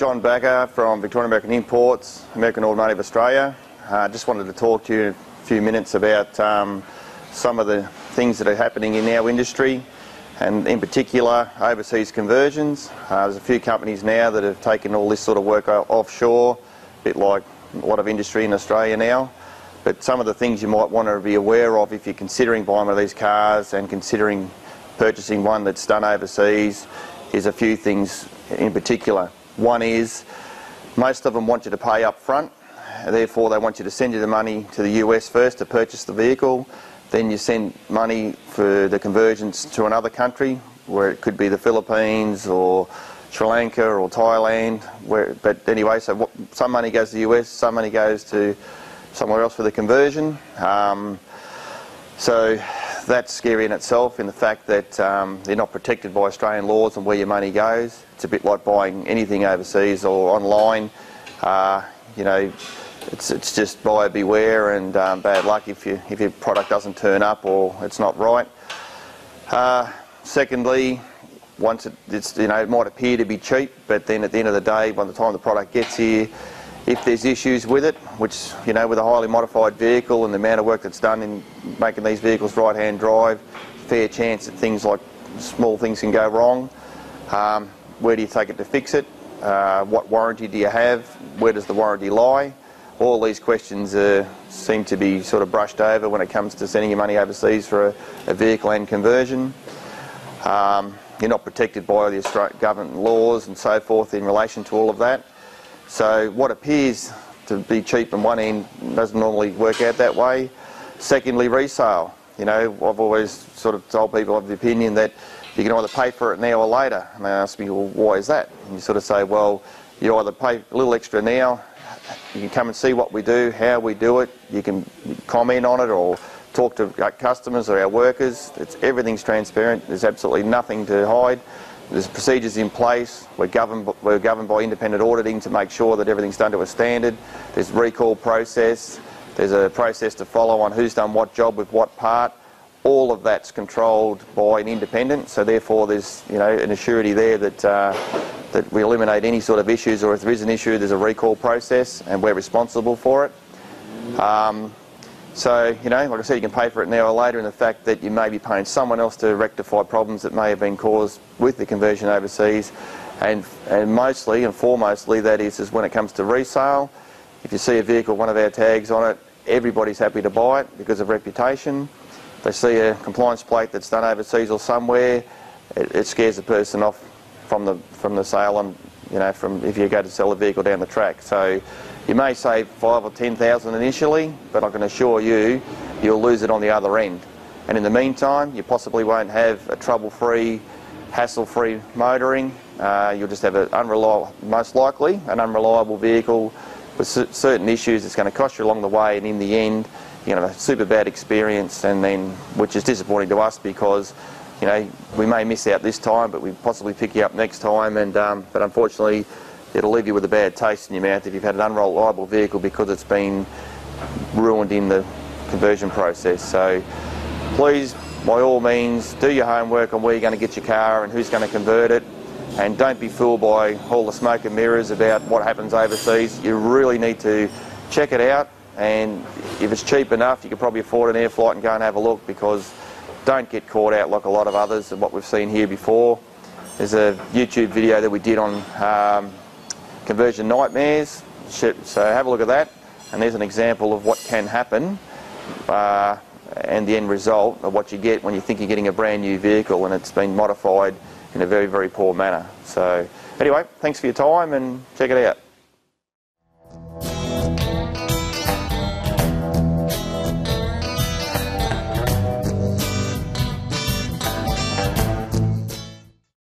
John Bakker from Victorian American Imports, American Automotive Australia. Just wanted to talk to you in a few minutes about some of the things that are happening in our industry, and in particular overseas conversions. There's a few companies now that have taken all this sort of work offshore, a bit like a lot of industry in Australia now. But some of the things you might want to be aware of if you're considering buying one of these cars and considering purchasing one that's done overseas is a few things in particular. One is, most of them want you to pay up front, therefore they want you to send you the money to the US first to purchase the vehicle, then you send money for the conversions to another country, where it could be the Philippines or Sri Lanka or Thailand, but anyway, so some money goes to the US, some money goes to somewhere else for the conversion. So that's scary in itself, in the fact that they're not protected by Australian laws and where your money goes. It's a bit like buying anything overseas or online. You know, it's just buyer beware, and bad luck if your product doesn't turn up or it's not right. Secondly, once it might appear to be cheap, but then at the end of the day, by the time the product gets here, if there's issues with it, which, with a highly modified vehicle and the amount of work that's done in making these vehicles right-hand drive, fair chance that things like small things can go wrong. Where do you take it to fix it? What warranty do you have? Where does the warranty lie? All these questions seem to be sort of brushed over when it comes to sending your money overseas for a vehicle and conversion. You're not protected by the Australian government laws and so forth in relation to all of that. So what appears to be cheap on one end doesn't normally work out that way. Secondly, resale. I've always sort of told people of the opinion that you can either pay for it now or later. And they ask me, well, why is that? And you sort of say, well, you either pay a little extra now, you can come and see what we do, how we do it, you can comment on it or talk to our customers or our workers. Everything's transparent, there's absolutely nothing to hide. There's procedures in place. We're governed by independent auditing to make sure that everything's done to a standard. There's a recall process. There's a process to follow on who's done what job with what part. All of that's controlled by an independent. So therefore, there's an assurity there that we eliminate any sort of issues, or if there is an issue, there's a recall process, and we're responsible for it. So, like I said, you can pay for it now or later, in the fact that you may be paying someone else to rectify problems that may have been caused with the conversion overseas. And mostly and foremostly, that is when it comes to resale. If you see a vehicle, one of our tags on it, everybody's happy to buy it because of reputation. If they see a compliance plate that's done overseas or somewhere, it scares the person off from the sale, and from if you go to sell a vehicle down the track. So you may save 5,000 or 10,000 initially, but I can assure you, you'll lose it on the other end. And in the meantime, you possibly won't have a trouble-free, hassle-free motoring. You'll just have most likely an unreliable vehicle with certain issues. It's going to cost you along the way, and in the end, you're going to have a super bad experience, and then, which is disappointing to us, because we may miss out this time, but we possibly pick you up next time, and but unfortunately, it'll leave you with a bad taste in your mouth if you've had an unreliable vehicle because it's been ruined in the conversion process. So please, by all means, do your homework on where you're going to get your car and who's going to convert it, and don't be fooled by all the smoke and mirrors about what happens overseas. You really need to check it out, and if it's cheap enough, you can probably afford an air flight and go and have a look, because don't get caught out like a lot of others and what we've seen here before. There's a YouTube video that we did on conversion nightmares, so have a look at that, and there's an example of what can happen and the end result of what you get when you think you're getting a brand new vehicle and it's been modified in a very, very poor manner. So anyway, thanks for your time, and check it out.